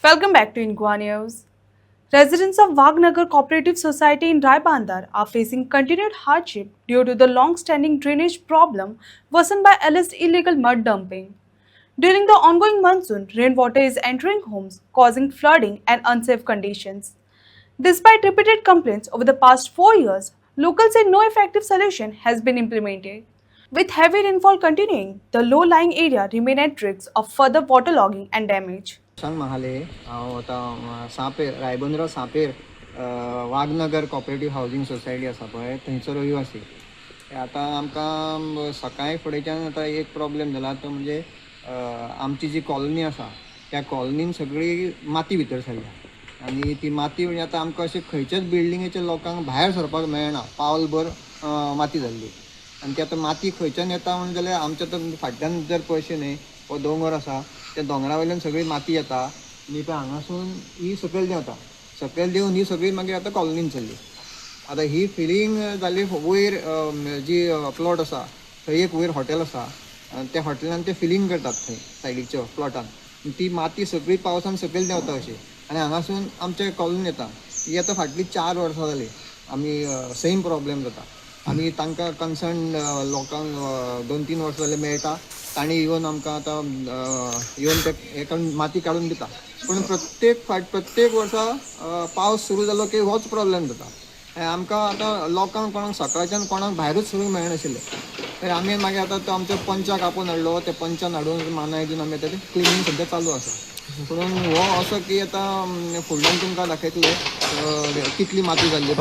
Welcome back to Inqua News. Residents of Wagnagar Cooperative Society in Raibandar are facing continued hardship due to the long-standing drainage problem worsened by alleged illegal mud dumping. During the ongoing monsoon, rainwater is entering homes, causing flooding and unsafe conditions. Despite repeated complaints over the past 4 years, locals say no effective solution has been implemented. With heavy rainfall continuing, the low-lying area remain at risk of further waterlogging and damage. सांग महाले हांव सापेर रायबंद्रा सापेर वाघनगर cooperative housing society आसा पळय थंयचो रहिवासी. आतां आमकां सकाळी फुडेंच्यान आतां एक प्रॉब्लेम जाला तो म्हणजे आमची जी कॉलनी आसा त्या कॉलनीन सगळी माती भितर सरल्या आनी ती माती म्हणजे आतां आमकां अशें खंयच्याच बिल्डिंगेच्या लोकांक भायर सरपाक मेळना, पावलभर माती जाल्ली. आनी ती आतां माती खंयच्यान येता म्हणजे जाल्यार आमच्या तर फाटल्यान जर पळयशे न्ही हो दोंगर आसा त्या दोंगरा वयल्यान सगळी माती येता आनी पळय हांगासून ही सकयल देंवता, सकयल देंवन ही सगळी मागीर आतां कॉलनीन चल्ली. आतां ही फिलींग जाली वयर जी प्लॉट आसा थंय एक वयर हॉटेल आसा त्या हॉटेलान ते फिलींग करतात थंय सायडीच्या प्लॉटान. ती माती सगळी पावसान सकयल देंवता अशी आनी हांगासून आमच्या कॉलनीन येता. ही आतां फाटली 4 वर्सां जाली आमी सेम प्रॉब्लेम जाता. आमी तांकां कन्सर्न लोकांक 2-3 वर्सां जाले मेळटा, तांणी येवन आमकां आतां येवन ते हे माती काडून दिता. पूण प्रत्येक वर्सा पावस सुरू जालो की होच प्रॉब्लेम जाता. आमकां आतां लोकांक कोणाक सकाळच्यान कोणाक भायरूच सरूंक मेळनाशिल्लें. तर आमी मागीर आतां तो आमच्या पंचाक आपोवन हाडलो, ते पंचान हाडून मानाय दिवन आमी आतां क्लिनींग सद्या चालू आसा. म्हणून हो असो की आतां फुडल्यान तुमकां दाखयतले कितली माती जाल्ली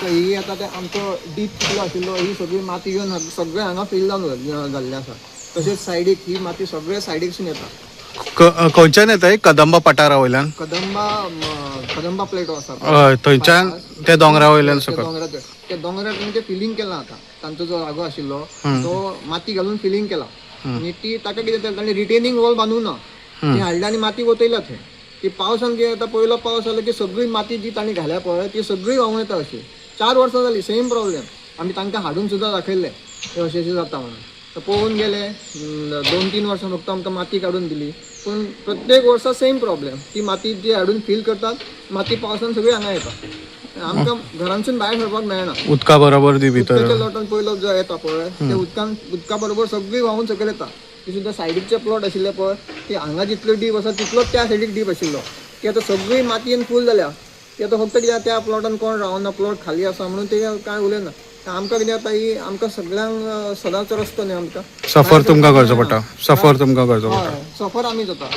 ही आतां ते आमचो डीप कितलो आशिल्लो ही सगळी माती येवन सगळें हांगा फिल जावन जाल्लें आसा. तशेंच सायडीक ही माती सगळे सायडीकसून येता. खंयच्यान येताय कदंबा पठारा वयल्यान कदंबा प्लेटो आसा हय थंयच्यान ते दोंगरा वयल्यान सकयल त्या दोंगराक म्हणजे फिलिंग केलां आतां. तांचो जो जागो आशिल्लो तो माती घालून फिलिंग केला आनी ती ताका कितें तांणी रिटेनिंग वॉल बांदूंक ना. ती हाडल्या आनी माती वतयल्या थंय. ती पावसान कितें जाता पयलो पावस जालो की सगळी माती जी तांणी घाल्या पळय ती सगळी व्हांवून येता अशी. 4 वर्सां जाली सेम प्रॉब्लेम. आमी तांकां हाडून सुद्दां दाखयल्लें ते अशें जाता म्हणून. पळोवन गेले 2-3 वर्सां फक्त आमकां माती काडून दिली. पूण प्रत्येक वर्सा सेम प्रॉब्लेम. ती माती जी हाडून फील करतात माती पावसान सगळी हांगा येता. आमकां घरांसून भायर सरपाक मेळना. उदका बरोबर दी भितर लोटान पयलो जो येता पळय ते उदका बरोबर सगळी व्हांवून सकयल येता. ती सुद्दां सायडीकचे प्लॉट आशिल्ले पळय ते हांगा जितलो डीप आसा तितलोच त्या सायडीक डीप आशिल्लो. ती आतां सगळी मातयेन फूल जाल्या. ती आतां फक्त कित्याक त्या प्लॉटान कोण रावना, प्लॉट खाली आसा म्हणून ते कांय उलयना. आमकां कितें जाता ही आमकां सगळ्यांक सदांच रस्तो न्ही आमकां सफर तुमकां करचो पडटा सफर आमी जाता.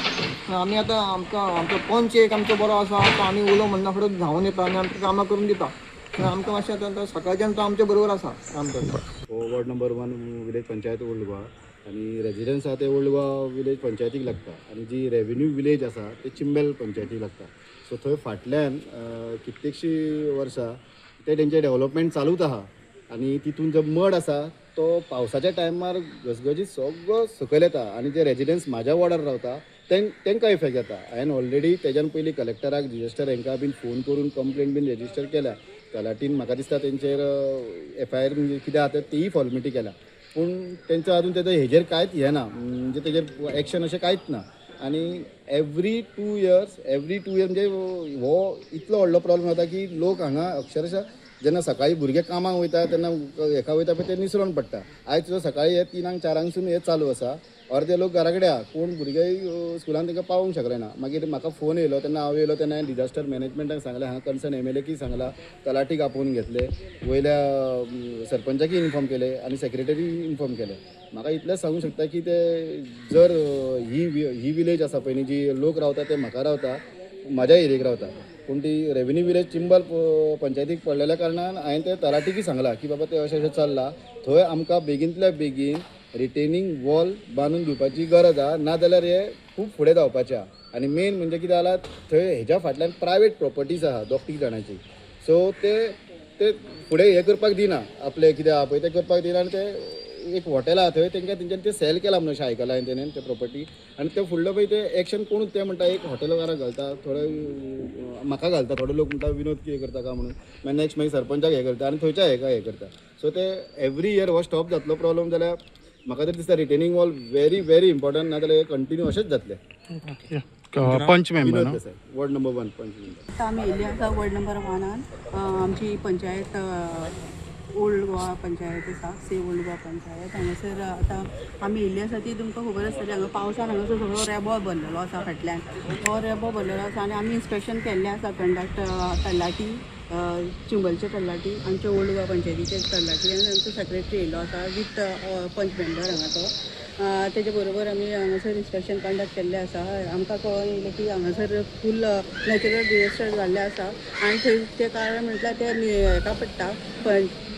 आमी आतां आमचो पंच एक आमचो बरो आसा तो आमी उलो म्हणना फुडें धांवन येता आनी आमकां कामां करून दिता. आमकां मातशें आतां सकाळच्यान तो आमचे बरोबर आसा काम करता. Ward number 1 village panchayat old Goa आनी रेजिडन्स आसा ते ओल्ड गोवा विलेज पंचायतीक लागता आनी जी रेव्हेन्यू विलेज आसा ते चिंबेल पंचायतीक लागता. सो थंय फाटल्यान कित्येकशीं वर्सां ते तेंचें डेव्हलपमेंट चालूच आहा आनी तितून जो मड आसा तो पावसाच्या टायमार गजगजीत सगळो सकयल येता आनी जे रेजिडन्स म्हाज्या वॉर्डार रावता तांकां इफेक्ट जाता. हांवें ऑलरेडी तेज्यान पयलीं कलेक्टराक डिझास्टर हांकां बीन फोन करून कंप्लेंट बीन रेजिस्टर केल्या. तलाटीन म्हाका दिसता तेंचेर FIR म्हणजे कितें आसा तेही फॉर्मेलिटी केल्या. पूण तेंचो आजून तेजो हेजेर कांयच हें ना म्हणजे तेजेर एक्शन अशें कांयच ना. आनी एवरी 2 इयर्स म्हणजे हो इतलो व्हडलो प्रॉब्लेम जाता की लोक हांगा अक्षरशः जेन्ना सकाळी भुरगे कामाक वयता तेन्ना हेका वयता पळय ते निसरून पडटा. आयज सुद्दां सकाळी 3-4 हे चालू आसा. अर्दे लोक घरा कडेन आहा कोण भुरगे स्कुलान तांकां पावोंक शकले ना. मागीर म्हाका फोन येयलो तेन्ना हांव येयलो तेन्ना हांवें डिझास्टर मॅनेजमेंटाक सांगलें, हांगा कन्सर्न MLA की सांगला, तलाटीक आपोवन घेतले, वयल्या सरपंचाकी इन्फॉर्म केले आनी सेक्रेटरी इन्फॉर्म केले. म्हाका इतलेंच सांगूंक शकता की ते जर ही विलेज आसा पळय न्ही जी लोक रावता ते म्हाका रावता म्हाज्या एरियेक रावता. पूण ती रेव्हेन्यू विलेज चिंबल पंचायतीक पडलेल्या कारणान हांवें ते तलाटीकी सांगलां की बाबा ते अशें चल्लां. थंय आमकां बेगींतल्या बेगीन रिटेनिंग वॉल बांदून दिवपाची गरज आहा, नाजाल्यार हे खूब फुडें जावपाचें आहा. आनी मेन म्हणजे कितें जालां थंय हेज्या फाटल्यान प्रायवेट प्रॉपर्टीज आहा 2-3 जाणांची. सो ते फुडें हें करपाक दिना, आपलें कितें आहा पळय तें करपाक दिना आनी ते एक हॉटेल आहा थंय तेंच्यांनी ते सेल केला म्हणून अशें आयकलां हांवें तेणें ते प्रॉपर्टी. आनी ते फुडलो पळय ते एक्शन कोणूच ते म्हणटा एक हॉटेलकाराक घालता, थोडे म्हाका घालता, थोडे लोक म्हणटा विनोद कितें करता काय म्हणून, मागीर नेक्स्ट मागीर सरपंचाक हें करता आनी थंयच्या हेका हें करता. सो ते एवरी इयर हो स्टॉप जातलो प्रॉब्लेम जाल्यार म्हाका तर दिसता रिटेनिंग वॉल व्हेरी इम्पॉर्टंट, नाजाल्यार हे कंटिन्यू अशेंच जातलें. पंच मेंबर विनोद न्हू देसाय वॉर्ड नंबर 1 पंच मेंबर. आतां आमी येयल्ली आसा वॉर्ड नंबर 1 आमची पंचायत ओल्ड गोवा पंचायत आसा सी ओल्ड गोवा पंचायत हांगासर आतां आमी येयल्ली आसा ती तुमकां खबर आसतली हांगा पावसान हांगासर सगळो रेबो भरलेलो आसा फाटल्यान हो रेबो भरलेलो आसा आनी आमी इन्स्पेक्शन केल्लें आसा कंडक्ट तरणाटी चिंबलचे तरणाटी आमचे ओल्ड गोवा पंचायतीचे तरणाटी आनी आमचो सेक्रेटरी येयल्लो आसा विथ पंच मेंबर हांगाचो तेजे बरोबर आमी हांगासर इन्स्पेक्शन कंडक्ट केल्लें आसा आमकां कळोन येयलें की हांगासर फूल नॅचरल डिझास्टर जाल्लें आसा आनी थंय तें कारण म्हटल्यार तें हेका पडटा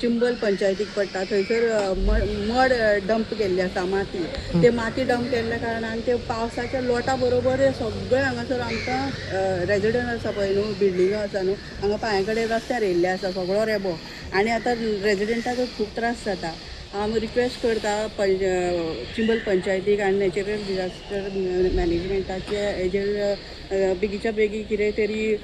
चिंबल पंचायतीक पडटा थंयसर मड डंप केल्ली आसा माती ते माती डंप केल्ल्या कारणान ते पावसाच्या लोटा बरोबर सगळे हांगासर आमकां रेजिडंट आसा पळय न्हू बिल्डिंगो आसा न्हू हांगा पांया कडेन रस्त्यार येयल्ले आसा सगळो रेबो आनी आतां रेजिडंटाक खूब त्रास जाता हांव रिक्वेस्ट करता चिंबल पंचायतीक आनी नॅचरल डिझास्टर मॅनेजमेंटाचे हेजेर बेगीच्या बेगी कितें तरी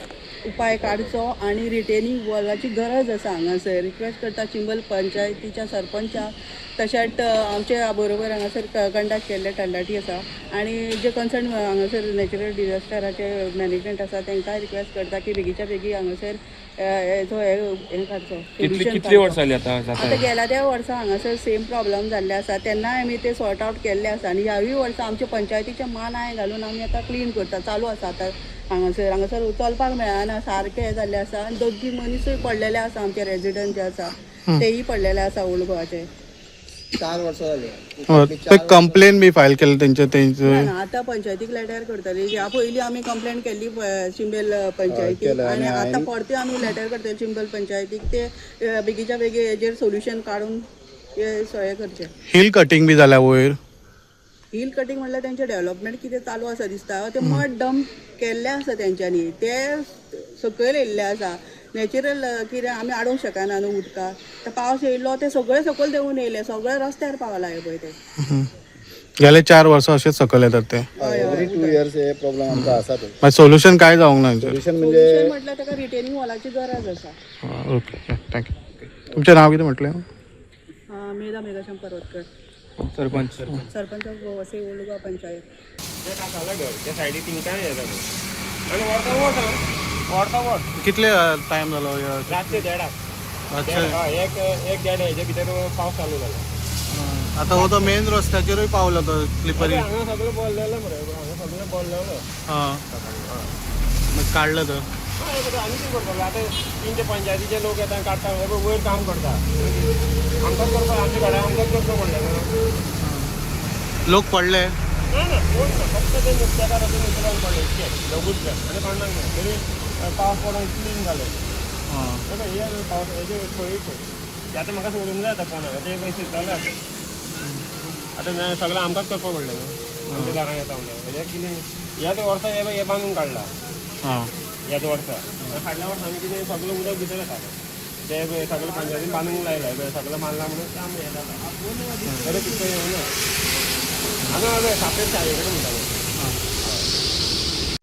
उपाय काडचो आनी रिटेनिंग वॉलाची गरज आसा हांगासर रिक्वेस्ट करता चिंबल पंचायतीच्या सरपंचाक तशेंच आमचे बरोबर हांगासर कंडक्ट केल्ले तरणाटी आसा आनी जे कन्सर्न हांगासर नॅचरल डिझास्टराचे मॅनेजमेंट आसा तांकांय रिक्वेस्ट करता की बेगीच्या बेगी हांगासर हेचो हे काडचो कितली वर्सां जाली आतां गेल्या त्या वर्सा हांगासर सेम प्रॉब्लम जाल्ले आसा तेन्नाय आमी ते सॉर्ट आवट केल्ले आसा आनी ह्याय वर्सा आमच्या पंचायतीचे मानाय घालून आमी आतां क्लीन करता चालू आसा आतां हांगासर चलपाक मेळना सारकें हें जाल्लें आसा आनी 2 मनीसूय पडलेले आसा आमचे रेजिडंट जे आसा तेयी पडलेले आसा ओल्ड गोवाचे 4 वर्सां जाली ते कंप्लेन बी फायल केले तेंचे ना आतां पंचायतीक लेटर करतली ह्या पयलीं आमी कंप्लेंट केल्ली चिंबेल पंचायतीक आनी आतां परती आमी लेटर करतली चिंबल पंचायतीक ते बेगीच्या बेगी हेजेर सोल्युशन काडून हे करचें हिल कटिंग बी जाल्या वयर हिल कटींग म्हणल्यार तेंचें डेव्हलपमेंट कितें चालू आसा दिसता ते मड डंप केल्ले आसा तेंच्यांनी ते सकयल येयल्ले आसा नॅचरल कितें आमी हाडूंक शकना न्हू उदकाक ते पावस येयल्लो ते सगळे सकयल देंवून येयले सगळे रस्त्यार पावला हे पळय ते गेले 4 वर्सां अशेंच सकयल येतात ते एवरी 2 इयर्स हे प्रॉब्लेम आमकां आसा तो मागीर सोल्युशन काय जावंक ना सोल्युशन सोल्युशन म्हटल्यार ताका रिटेनिंग वॉलाची गरज आसा ओके थँक्यू तुमचें नांव कितें म्हटलें मेधा मेघाशम पर्वतकर सरपंच सरपंच वसई ओल्ड गोवा पंचायत त्या सायडीक तिंकाय आनी व्हरता कितले टायम जालो रातचे 1:30 एक 1:30 हेजे भितर पावस चालू जालो आतां हो तो मेन रस्त्याचेरूय पावलो तो स्लिपरी हांगा सगळें बोललेलो मरे हांगा सगळें बोललेलो मागीर काडलं तर आनी कितें करतलो आतां तेंचे पंचायतीचे लोक येता काडटा वयर काम करता आमकांच करपा आमच्या गाड्या आमकांच करचो पडलेलो लोक पडले ना कोण ना फक्त ते नुस्तेकार अशें नुस्तेकार पडले इतकें दोगूच आनी कोणाक ना तरी पावस पडून क्लीन जालें हे पावस हेजे खंय आतां म्हाका सोडूंक जाय आतां फोनार ते पयशे जाले आतां सगळें आमकांच करपा पडलें न्हू आमच्या दारां येता म्हणल्यार हें कितें ह्याच वर्सा हे बांदून काडला ह्याच वर्सा फाटल्या वर्सा आमी कितें सगळें उदक भितर येता ते सगळें पंचायतीन बांदूंक लायला सगळें बांदला म्हणून काम हें जाता तरी तितकें येवना हांगा सापेर शाळे कडेन म्हणटा